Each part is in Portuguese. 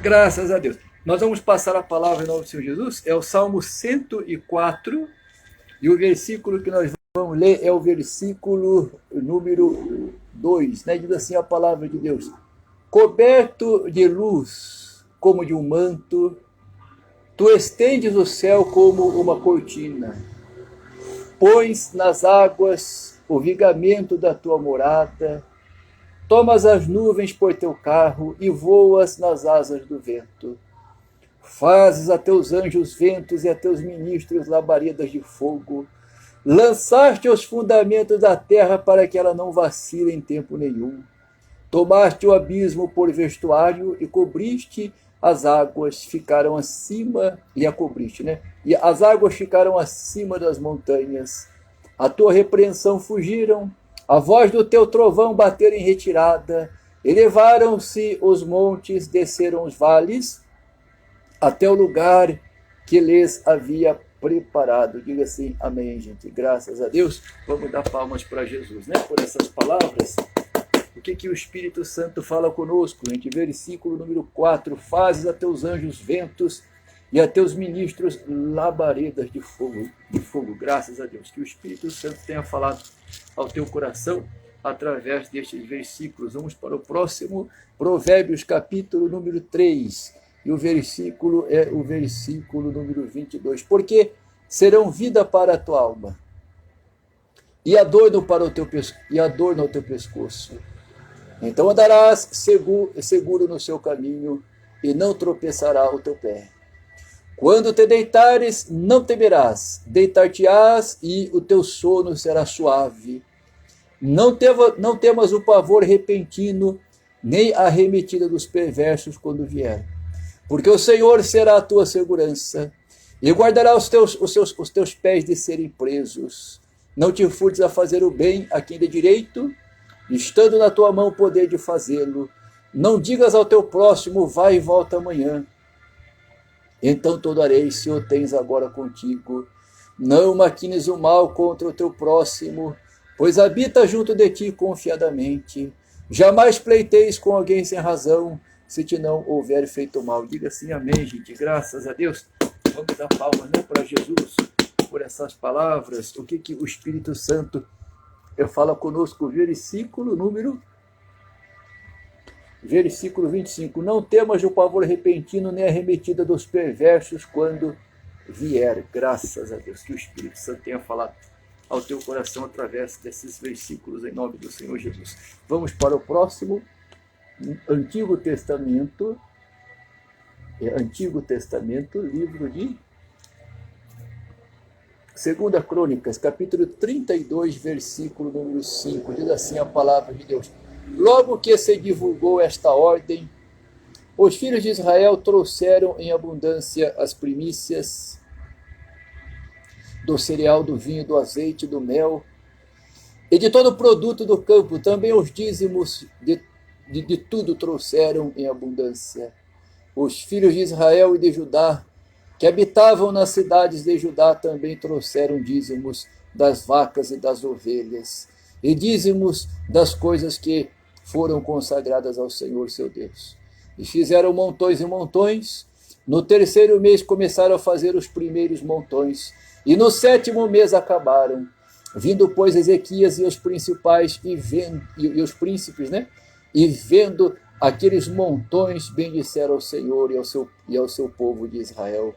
Graças a Deus. Nós vamos passar a palavra em nome do Senhor Jesus. É o Salmo 104. E o versículo que nós vamos ler é o versículo número 2. Né? Diz assim a palavra de Deus. Coberto de luz como de um manto, tu estendes o céu como uma cortina. Pões nas águas o vigamento da tua morada, tomas as nuvens por teu carro e voas nas asas do vento. Fazes a teus anjos ventos e a teus ministros labaredas de fogo. Lançaste os fundamentos da terra para que ela não vacile em tempo nenhum. Tomaste o abismo por vestuário e cobriste as águas, ficaram acima, e a cobriste, né? E as águas ficaram acima das montanhas. A tua repreensão fugiram, a voz do teu trovão bater em retirada. Elevaram-se os montes, desceram os vales, até o lugar que lhes havia preparado. Diga assim, amém, gente. Graças a Deus. Vamos dar palmas para Jesus, né? Por essas palavras. O que o Espírito Santo fala conosco? Gente, versículo número 4. Fazes a teus anjos ventos e a teus ministros labaredas de fogo. Graças a Deus. Que o Espírito Santo tenha falado ao teu coração através destes versículos. Vamos para o próximo. Provérbios, capítulo número 3. E o versículo é o versículo número 22. Porque serão vida para a tua alma e adorno no teu pescoço. Então andarás seguro no seu caminho e não tropeçará o teu pé. Quando te deitares, não temerás, deitar-te-ás e o teu sono será suave. Não temas o pavor repentino, nem a arremetida dos perversos quando vier. Porque o Senhor será a tua segurança e guardará os teus pés de serem presos. Não te furtes a fazer o bem a quem de direito, estando na tua mão o poder de fazê-lo. Não digas ao teu próximo, vai e volta amanhã. Então todo hareis se o tens agora contigo. Não maquines o mal contra o teu próximo, pois habita junto de ti confiadamente. Jamais pleiteis com alguém sem razão, se te não houver feito mal. Diga assim, amém, gente. Graças a Deus. Vamos dar palmas, né, para Jesus por essas palavras. O que o Espírito Santo fala conosco? Versículo 25. Não temas o pavor repentino, nem a arremetida dos perversos quando vier. Graças a Deus. Que o Espírito Santo tenha falado ao teu coração através desses versículos, em nome do Senhor Jesus. Vamos para o próximo. Antigo Testamento, livro de 2 Crônicas, capítulo 32, versículo número 5. Diz assim a palavra de Deus. Logo que se divulgou esta ordem, os filhos de Israel trouxeram em abundância as primícias do cereal, do vinho, do azeite, do mel e de todo o produto do campo. Também os dízimos de tudo trouxeram em abundância. Os filhos de Israel e de Judá, que habitavam nas cidades de Judá, também trouxeram dízimos das vacas e das ovelhas, e dízimos das coisas que foram consagradas ao Senhor seu Deus. E fizeram montões e montões. No terceiro mês começaram a fazer os primeiros montões, e no sétimo mês acabaram. Vindo, pois, Ezequias e os principais e os príncipes, né? E vendo aqueles montões, bendisseram ao Senhor e ao seu povo de Israel.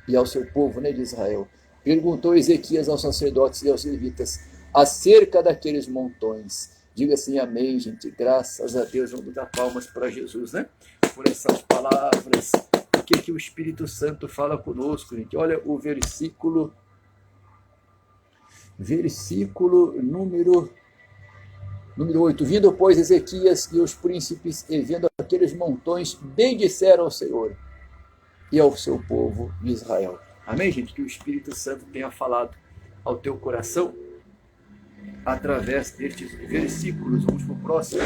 E ao seu povo, né, de Israel. Perguntou Ezequias aos sacerdotes e aos levitas acerca daqueles montões. Diga assim, amém, gente. Graças a Deus. Vamos dar palmas para Jesus, né? Por essas palavras. O que o Espírito Santo fala conosco, gente? Olha o versículo número 8. Vindo, pois, Ezequias e os príncipes, e vendo aqueles montões, bendisseram ao Senhor e ao seu povo de Israel. Amém, gente? Que o Espírito Santo tenha falado ao teu coração através destes versículos. Vamos para o próximo.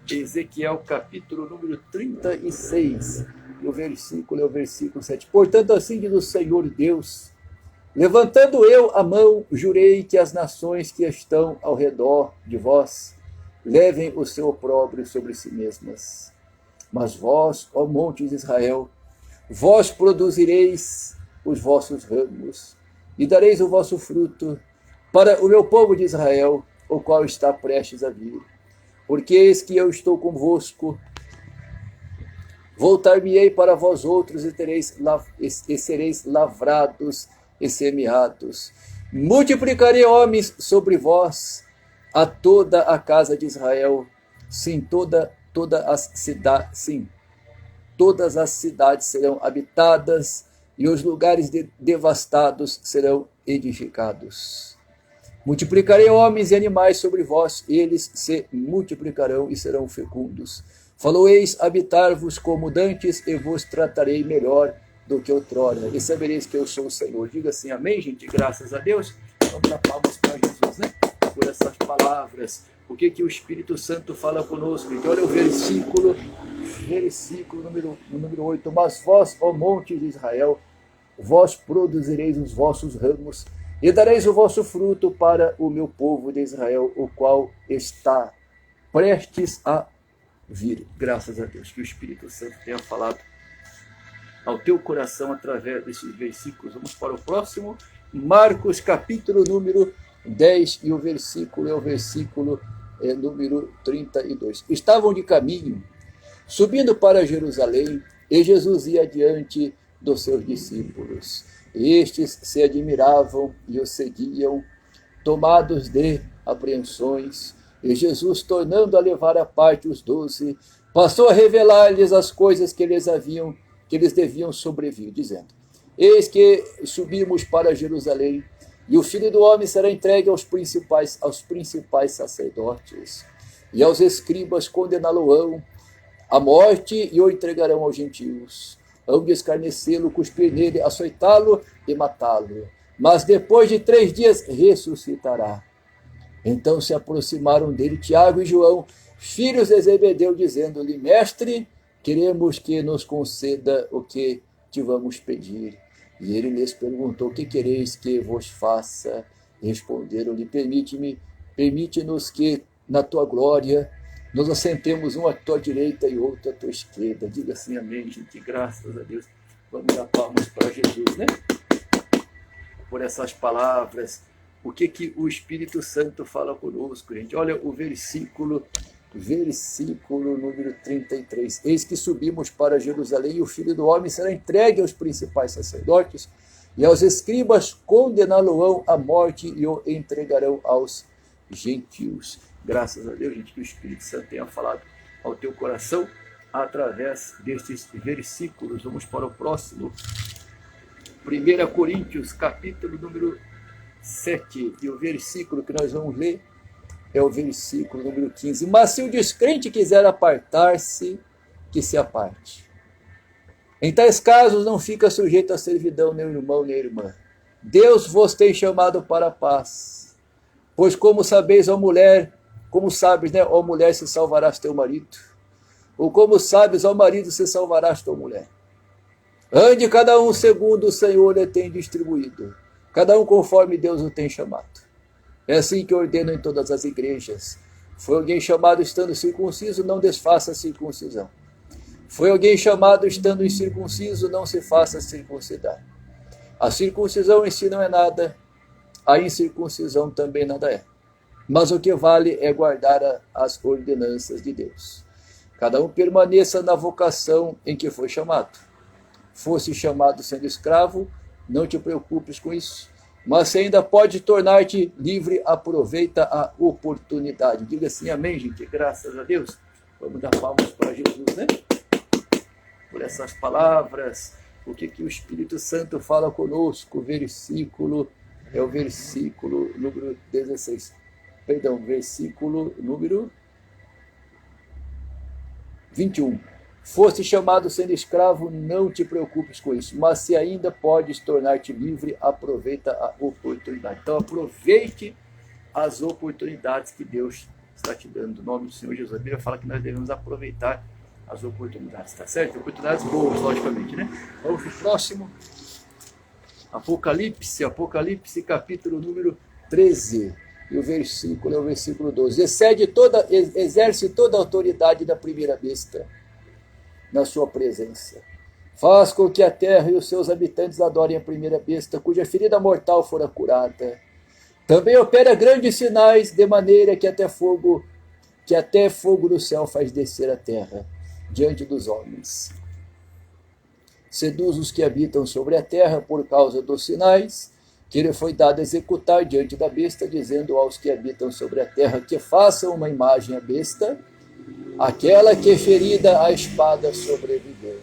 Ezequiel, capítulo número 36. E o versículo é o versículo 7. Portanto, assim diz o Senhor Deus, levantando eu a mão, jurei que as nações que estão ao redor de vós levem o seu opróbrio sobre si mesmas. Mas vós, ó montes de Israel, vós produzireis os vossos ramos, e dareis o vosso fruto para o meu povo de Israel, o qual está prestes a vir. Porque eis que eu estou convosco, voltar-me-ei para vós outros e sereis lavrados e semeados. Multiplicarei homens sobre vós, a toda a casa de Israel, sim, todas as cidades serão habitadas e os lugares devastados serão edificados. Multiplicarei homens e animais sobre vós, eles se multiplicarão e serão fecundos. Falou-eis habitar-vos como dantes, e vos tratarei melhor do que outrora, e sabereis que eu sou o Senhor. Diga assim, amém, gente? Graças a Deus. Vamos dar palmas para Jesus, né? Por essas palavras. O que o Espírito Santo fala conosco? Então, olha o versículo número 8. Mas vós, ó monte de Israel, vós produzireis os vossos ramos, e dareis o vosso fruto para o meu povo de Israel, o qual está prestes a vir. Graças a Deus que o Espírito Santo tenha falado ao teu coração através desses versículos. Vamos para o próximo, Marcos capítulo número 10, e o versículo é o versículo número 32. Estavam de caminho, subindo para Jerusalém, e Jesus ia adiante dos seus discípulos. Estes se admiravam e o seguiam, tomados de apreensões. E Jesus, tornando a levar à parte os 12, passou a revelar-lhes as coisas que eles deviam sobrevir, dizendo: Eis que subimos para Jerusalém, e o Filho do Homem será entregue aos principais sacerdotes, e aos escribas condená-lo-ão à morte, e o entregarão aos gentios. Hão de escarnecê-lo, cuspir nele, açoitá-lo e matá-lo. Mas depois de 3 dias ressuscitará. Então se aproximaram dele Tiago e João, filhos de Zebedeu, dizendo-lhe: Mestre, queremos que nos conceda o que te vamos pedir. E ele lhes perguntou: Que quereis que vos faça? Responderam-lhe: Permite-nos que, na tua glória, nos assentemos um à tua direita e outro à tua esquerda. Diga assim, amém, gente, graças a Deus. Vamos dar palmas para Jesus, né? Por essas palavras. O que o Espírito Santo fala conosco, gente? Olha o versículo número 33. Eis que subimos para Jerusalém, e o Filho do Homem será entregue aos principais sacerdotes, e aos escribas condená-lo-ão à morte, e o entregarão aos gentios. Graças a Deus, gente, que o Espírito Santo tenha falado ao teu coração através destes versículos. Vamos para o próximo. 1 Coríntios, capítulo número 7, e o versículo que nós vamos ler é o versículo número 15. Mas se o descrente quiser apartar-se, que se aparte. Em tais casos não fica sujeito à servidão nem o irmão nem a irmã. Deus vos tem chamado para a paz. Pois como sabes, ó mulher, se salvarás teu marido. Ou como sabes, ó marido, se salvarás tua mulher. Ande cada um segundo o Senhor lhe tem distribuído. Cada um conforme Deus o tem chamado. É assim que ordeno em todas as igrejas. Foi alguém chamado estando circunciso, não desfaça a circuncisão. Foi alguém chamado estando incircunciso, não se faça circuncidar. A circuncisão em si não é nada, a incircuncisão também nada é. Mas o que vale é guardar as ordenanças de Deus. Cada um permaneça na vocação em que foi chamado. Fosse chamado sendo escravo, não te preocupes com isso. Mas se ainda pode tornar-te livre, aproveita a oportunidade. Diga assim, amém, gente, graças a Deus. Vamos dar palmas para Jesus, né? Por essas palavras, o que o Espírito Santo fala conosco, é o versículo número 16. Perdão, versículo número 21. Foste chamado sendo escravo, não te preocupes com isso. Mas se ainda podes tornar-te livre, aproveita a oportunidade. Então aproveite as oportunidades que Deus está te dando. No nome do Senhor Jesus. A Bíblia fala que nós devemos aproveitar as oportunidades, tá certo? Oportunidades boas, logicamente, né? Vamos para o próximo. Apocalipse, capítulo número 13. E o versículo é o versículo 12. Exerce toda a autoridade da primeira besta. na sua presença. Faz com que a terra e os seus habitantes adorem a primeira besta, cuja ferida mortal fora curada. Também opera grandes sinais, de maneira que até fogo do céu faz descer a terra diante dos homens. Seduz os que habitam sobre a terra por causa dos sinais que lhe foi dado executar diante da besta, dizendo aos que habitam sobre a terra que façam uma imagem à besta, aquela que ferida a espada sobreviveu.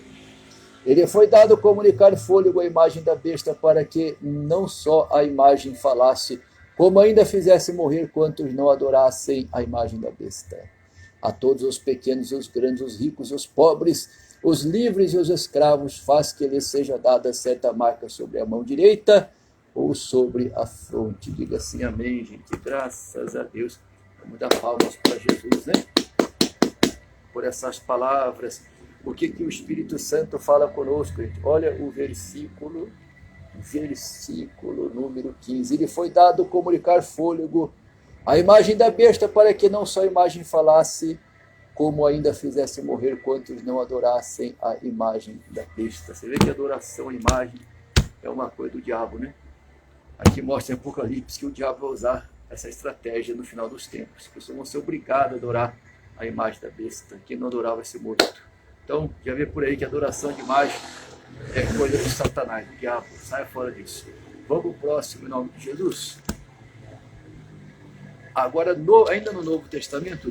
Ele foi dado comunicar fôlego à imagem da besta, para que não só a imagem falasse, como ainda fizesse morrer quantos não adorassem a imagem da besta. A todos os pequenos e os grandes, os ricos e os pobres, os livres e os escravos, faz que lhes seja dada certa marca sobre a mão direita ou sobre a fronte. Diga assim, amém, gente. Graças a Deus. Vamos dar palmas para Jesus, né? Por essas palavras. O que o Espírito Santo fala conosco, gente? Olha o versículo número 15. Ele foi dado comunicar fôlego à imagem da besta, para que não só a imagem falasse, como ainda fizesse morrer quantos não adorassem a imagem da besta. Você vê que a adoração à imagem é uma coisa do diabo, né? Aqui mostra em Apocalipse que o diabo vai usar essa estratégia no final dos tempos. As pessoas vão ser obrigadas a adorar a imagem da besta. Quem não adorar vai ser morto. Então, já vê por aí que a adoração de imagem é coisa do Satanás, do diabo. Saia fora disso. Vamos para o próximo, em nome de Jesus. Agora, ainda no Novo Testamento,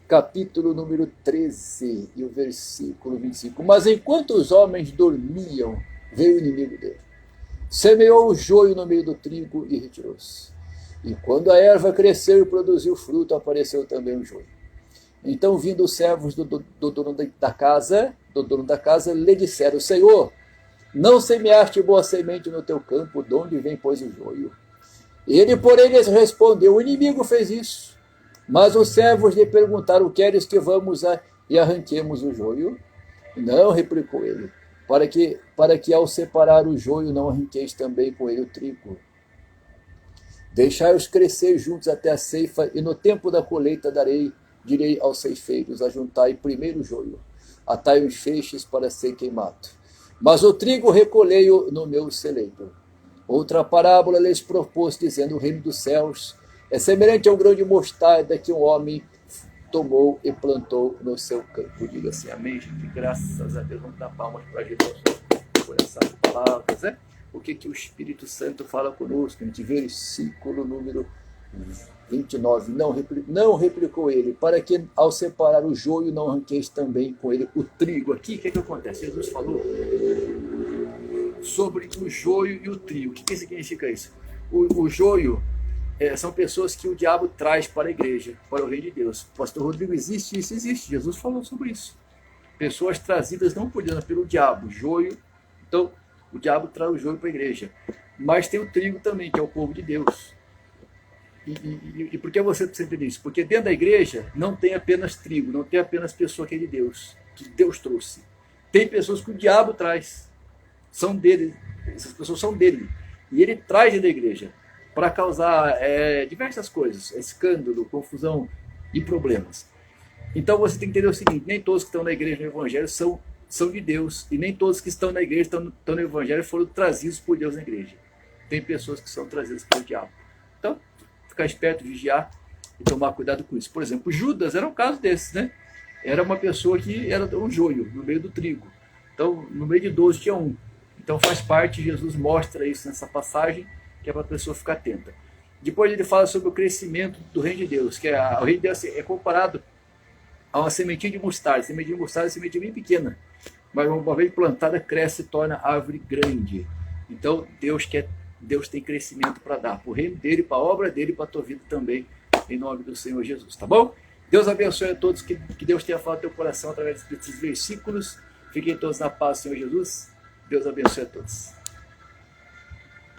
capítulo número 13 e o versículo 25. Mas enquanto os homens dormiam, veio o inimigo dele. Semeou o joio no meio do trigo e retirou-se. E quando a erva cresceu e produziu fruto, apareceu também o joio. Então, vindo os servos do dono da casa, lhe disseram: Senhor, não semeaste boa semente no teu campo, de onde vem, pois, o joio? Ele, porém, lhes respondeu: o inimigo fez isso. Mas os servos lhe perguntaram: queres que vamos e arranquemos o joio? Não, replicou ele, para que ao separar o joio não arranqueis também com ele o trigo. Deixai-os crescer juntos até a ceifa, e no tempo da colheita direi aos ceifeiros: ajuntai primeiro o joio, atai os feixes para ser queimado, mas o trigo recolhei-o no meu celeiro. Outra parábola lhes propôs, dizendo: o reino dos céus é semelhante a um grão de mostarda que um homem tomou e plantou no seu campo. Diga assim, amém, gente. Graças a Deus. Vamos dar palmas para Jesus por essas palavras, né? O que o Espírito Santo fala conosco? A gente vê versículo número 29. Não replicou ele, para que ao separar o joio não arranqueis também com ele o trigo. Aqui, o que acontece? Jesus falou sobre o joio e o trigo. O que significa isso? O joio são pessoas que o diabo traz para a igreja, para o reino de Deus. Pastor Rodrigo, existe isso? Existe. Jesus falou sobre isso. Pessoas trazidas não por Deus, mas pelo diabo. Joio. Então, o diabo traz o joio para a igreja. Mas tem o trigo também, que é o povo de Deus. E por que você precisa entender isso? Porque dentro da igreja não tem apenas trigo, não tem apenas pessoa que é de Deus, que Deus trouxe. Tem pessoas que o diabo traz. São dele. Essas pessoas são dele. E ele traz dentro da igreja para causar diversas coisas, escândalo, confusão e problemas. Então você tem que entender o seguinte: nem todos que estão na igreja no evangelho são de Deus, e nem todos que estão na igreja, estão no evangelho, foram trazidos por Deus na igreja. Tem pessoas que são trazidas pelo diabo. Então, ficar esperto, vigiar e tomar cuidado com isso. Por exemplo, Judas era um caso desses, né? Era uma pessoa que era um joio no meio do trigo. Então, no meio de 12 tinha um. Então faz parte, Jesus mostra isso nessa passagem, que é para a pessoa ficar atenta. Depois ele fala sobre o crescimento do reino de Deus, que o reino de Deus é comparado a uma sementinha de mostarda. A sementinha de mostarda é uma sementinha bem pequena, mas uma vez plantada cresce e torna árvore grande. Então Deus tem crescimento para dar, para o reino dele, para a obra dele, para a tua vida também, em nome do Senhor Jesus, tá bom? Deus abençoe a todos, que Deus tenha falado no teu coração através desses versículos. Fiquem todos na paz do Senhor Jesus. Deus abençoe a todos.